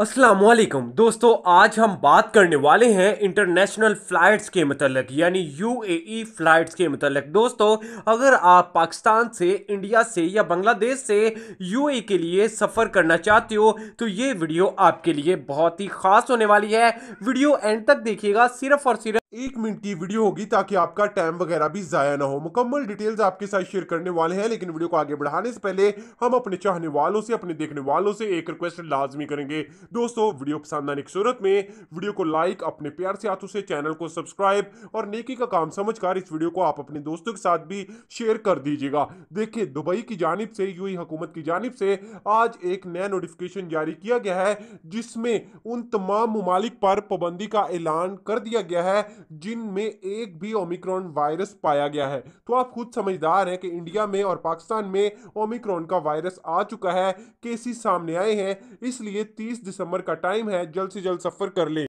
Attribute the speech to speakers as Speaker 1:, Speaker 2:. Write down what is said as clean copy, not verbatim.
Speaker 1: अस्सलामुअलैकुम दोस्तों, आज हम बात करने वाले हैं इंटरनेशनल फ़्लाइट्स के मतलब यानी यूएई फ़्लाइट्स के मतलब। दोस्तों, अगर आप पाकिस्तान से, इंडिया से या बांग्लादेश से यूएई के लिए सफ़र करना चाहते हो तो ये वीडियो आपके लिए बहुत ही ख़ास होने वाली है। वीडियो एंड तक देखिएगा, सिर्फ और सिर्फ
Speaker 2: 1 मिनट की वीडियो होगी ताकि आपका टाइम वगैरह भी जाया ना हो। मुकम्मल डिटेल्स आपके साथ शेयर करने वाले हैं, लेकिन वीडियो को आगे बढ़ाने से पहले हम अपने चाहने वालों से, अपने देखने वालों से एक रिक्वेस्ट लाजमी करेंगे। दोस्तों, वीडियो पसंद आने की सूरत में वीडियो को लाइक, अपने प्यार से हाथों से चैनल को सब्सक्राइब और नेकी का काम समझकर इस वीडियो को आप अपने दोस्तों के साथ भी शेयर कर दीजिएगा। देखिए, दुबई की जानिब से, यूएई हुकूमत की जानिब से आज एक नया नोटिफिकेशन जारी किया गया है, जिसमें उन तमाम ममालिक पर पाबंदी का ऐलान कर दिया गया है जिनमें एक भी ओमिक्रॉन वायरस पाया गया है। तो आप खुद समझदार हैं कि इंडिया में और पाकिस्तान में ओमिक्रॉन का वायरस आ चुका है, केसेस सामने आए हैं। इसलिए 30 दिसंबर का टाइम है, जल्द से जल्द सफर कर लें।